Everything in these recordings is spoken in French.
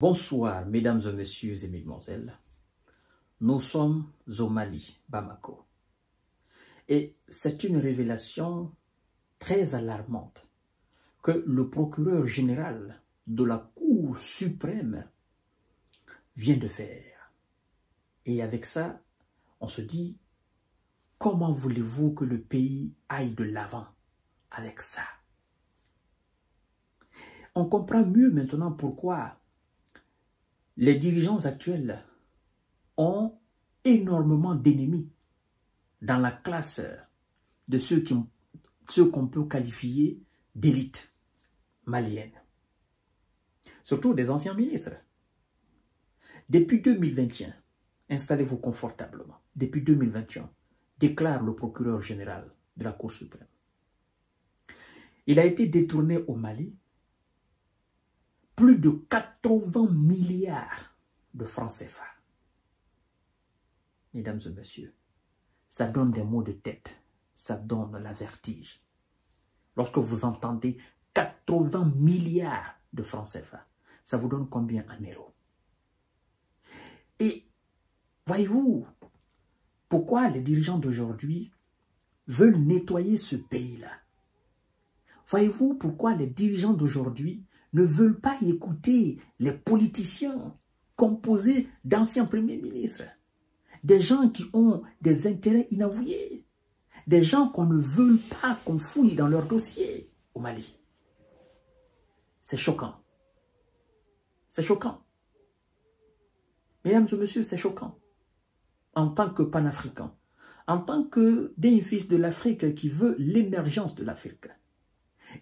Bonsoir, mesdames et messieurs et mesdemoiselles. Nous sommes au Mali, Bamako. Et c'est une révélation très alarmante que le procureur général de la Cour suprême vient de faire. Et avec ça, on se dit, comment voulez-vous que le pays aille de l'avant avec ça? On comprend mieux maintenant pourquoi les dirigeants actuels ont énormément d'ennemis dans la classe de ceux qu'on peut qualifier d'élite malienne. Surtout des anciens ministres. Depuis 2021, installez-vous confortablement, depuis 2021, déclare le procureur général de la Cour suprême. Il a été détourné au Mali plus de 80 milliards de francs CFA. Mesdames et messieurs, ça donne des maux de tête, ça donne la vertige. Lorsque vous entendez 80 milliards de francs CFA, ça vous donne combien en euros? Et voyez-vous, pourquoi les dirigeants d'aujourd'hui veulent nettoyer ce pays-là? Voyez-vous pourquoi les dirigeants d'aujourd'hui ne veulent pas écouter les politiciens composés d'anciens premiers ministres, des gens qui ont des intérêts inavoués, des gens qu'on ne veut pas qu'on fouille dans leur dossier au Mali? C'est choquant. C'est choquant. Mesdames et messieurs, c'est choquant. En tant que panafricain, en tant que des fils de l'Afrique qui veut l'émergence de l'Afrique.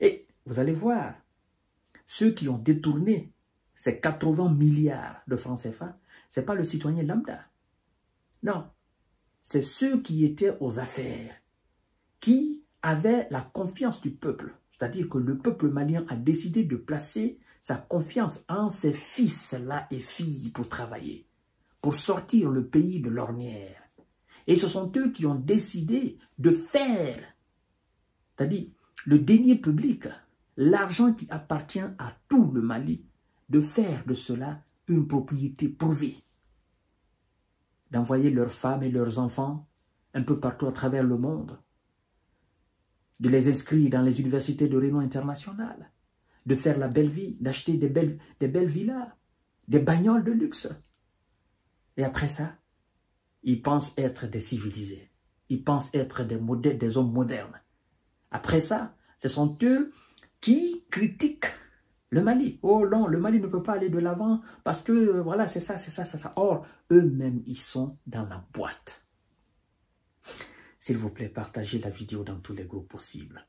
Et vous allez voir, ceux qui ont détourné ces 80 milliards de francs CFA, ce n'est pas le citoyen lambda. Non, c'est ceux qui étaient aux affaires, qui avaient la confiance du peuple. C'est-à-dire que le peuple malien a décidé de placer sa confiance en ses fils-là et filles pour travailler, pour sortir le pays de l'ornière. Et ce sont eux qui ont décidé de faire, c'est-à-dire le denier public, l'argent qui appartient à tout le Mali, de faire de cela une propriété prouvée. D'envoyer leurs femmes et leurs enfants un peu partout à travers le monde, de les inscrire dans les universités de renommée internationale, de faire la belle vie, d'acheter des belles villas, des bagnoles de luxe. Et après ça, ils pensent être des civilisés. Ils pensent être des hommes modernes. Après ça, ce sont eux qui critiquent le Mali. Oh non, le Mali ne peut pas aller de l'avant parce que voilà, c'est ça, c'est ça, c'est ça. Or, eux-mêmes, ils sont dans la boîte. S'il vous plaît, partagez la vidéo dans tous les groupes possibles.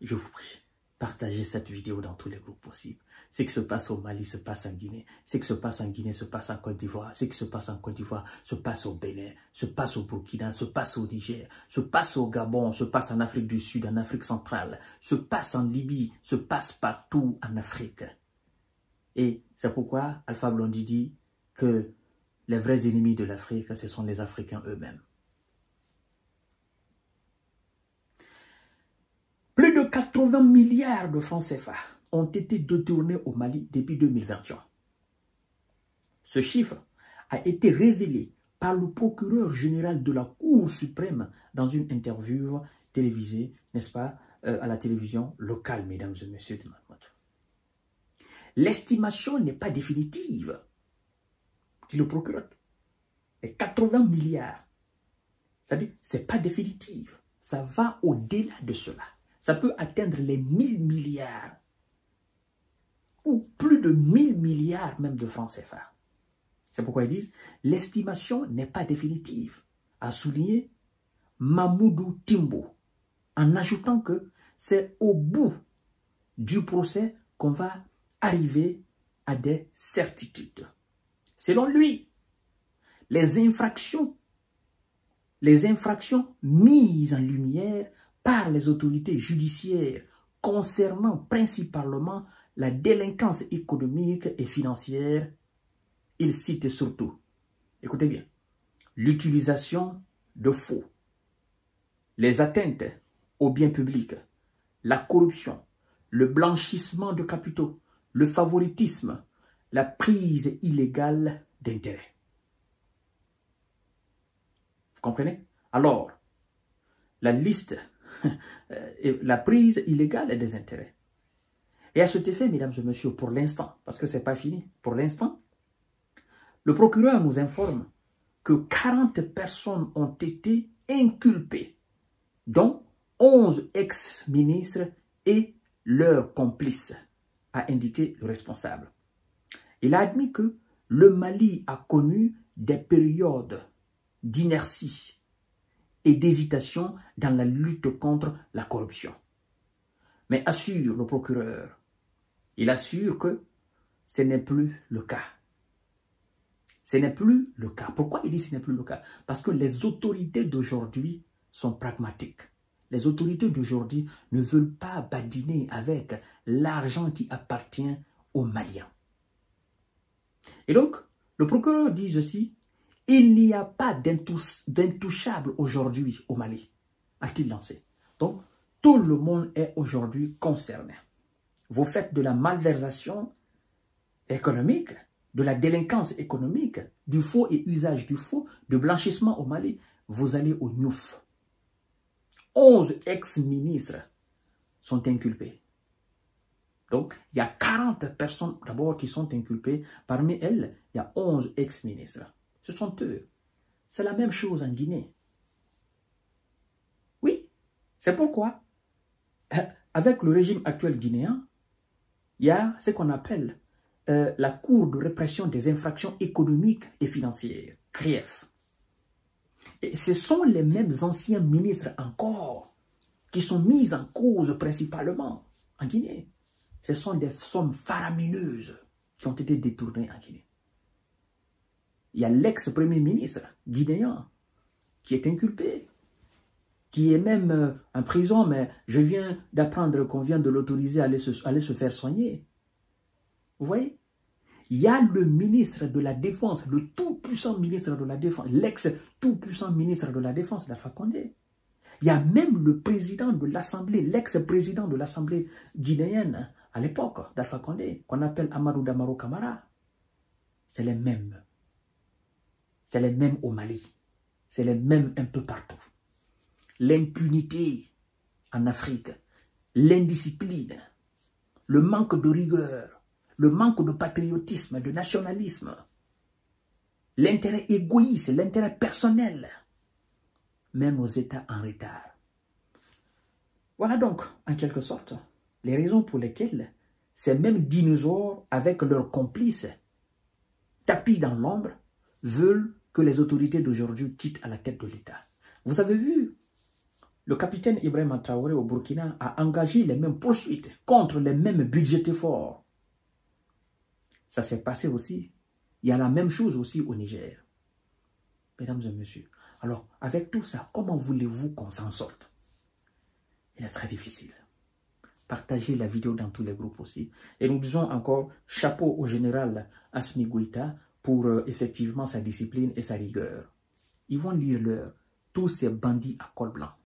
Je vous prie, partagez cette vidéo dans tous les groupes possibles. Ce qui se passe au Mali se passe en Guinée. Ce qui se passe en Guinée se passe en Côte d'Ivoire. Ce qui se passe en Côte d'Ivoire se passe au Bénin, se passe au Burkina, se passe au Niger, se passe au Gabon, se passe en Afrique du Sud, en Afrique centrale, se passe en Libye, se passe partout en Afrique. Et c'est pourquoi Alpha Blondy dit que les vrais ennemis de l'Afrique, ce sont les Africains eux-mêmes. Plus de 80 milliards de francs CFA ont été détournés au Mali depuis 2021. Ce chiffre a été révélé par le procureur général de la Cour suprême dans une interview télévisée, n'est-ce pas, à la télévision locale, mesdames et messieurs. L'estimation n'est pas définitive, dit le procureur. Les 80 milliards, c'est-à-dire, ce n'est pas définitif. Ça va au-delà de cela. Ça peut atteindre les 1000 milliards ou plus de 1000 milliards même de francs CFA. C'est pourquoi ils disent l'estimation n'est pas définitive, a souligné Mamoudou Timbo, en ajoutant que c'est au bout du procès qu'on va arriver à des certitudes. Selon lui, les infractions mises en lumière par les autorités judiciaires concernant principalement la délinquance économique et financière, il cite surtout, écoutez bien, l'utilisation de faux, les atteintes aux biens publics, la corruption, le blanchissement de capitaux, le favoritisme, la prise illégale d'intérêt. Vous comprenez? Alors, la liste, la prise illégale des intérêts. Et à cet effet, mesdames et messieurs, pour l'instant, parce que ce n'est pas fini, pour l'instant, le procureur nous informe que 40 personnes ont été inculpées, dont 11 ex-ministres et leurs complices, a indiqué le responsable. Il a admis que le Mali a connu des périodes d'inertie et d'hésitation dans la lutte contre la corruption. Mais assure le procureur, il assure que ce n'est plus le cas. Ce n'est plus le cas. Pourquoi il dit que ce n'est plus le cas? Parce que les autorités d'aujourd'hui sont pragmatiques. Les autorités d'aujourd'hui ne veulent pas badiner avec l'argent qui appartient aux Maliens. Et donc, le procureur dit aussi, il n'y a pas d'intouchable aujourd'hui au Mali, a-t-il lancé. Donc, tout le monde est aujourd'hui concerné. Vous faites de la malversation économique, de la délinquance économique, du faux et usage du faux, de blanchissement au Mali, vous allez au Niouf. 11 ex-ministres sont inculpés. Donc, il y a 40 personnes d'abord qui sont inculpées. Parmi elles, il y a 11 ex-ministres. Ce sont eux. C'est la même chose en Guinée. Oui, c'est pourquoi, avec le régime actuel guinéen, il y a ce qu'on appelle la Cour de répression des infractions économiques et financières, CRIEF. Et ce sont les mêmes anciens ministres encore qui sont mis en cause principalement en Guinée. Ce sont des sommes faramineuses qui ont été détournées en Guinée. Il y a l'ex-premier ministre guinéen qui est inculpé, qui est même en prison, mais je viens d'apprendre qu'on vient de l'autoriser à aller se faire soigner. Vous voyez? Il y a le ministre de la Défense, le tout-puissant ministre de la Défense, l'ex-tout-puissant ministre de la Défense d'Alpha Condé. Il y a même le président de l'Assemblée, l'ex-président de l'Assemblée guinéenne à l'époque d'Alpha Condé, qu'on appelle Amadou Damaro Camara. C'est les mêmes. C'est les mêmes au Mali. C'est les mêmes un peu partout. L'impunité en Afrique, l'indiscipline, le manque de rigueur, le manque de patriotisme, de nationalisme, l'intérêt égoïste, l'intérêt personnel, même aux États en retard. Voilà donc, en quelque sorte, les raisons pour lesquelles ces mêmes dinosaures, avec leurs complices, tapis dans l'ombre, veulent que les autorités d'aujourd'hui quittent à la tête de l'État. Vous avez vu, le capitaine Ibrahima Traoré au Burkina a engagé les mêmes poursuites contre les mêmes budgets forts. Ça s'est passé aussi. Il y a la même chose aussi au Niger. Mesdames et messieurs, alors avec tout ça, comment voulez-vous qu'on s'en sorte? Il est très difficile. Partagez la vidéo dans tous les groupes aussi. Et nous disons encore chapeau au général Assimi Goïta pour effectivement sa discipline et sa rigueur. Ils vont lire tous ces bandits à col blanc.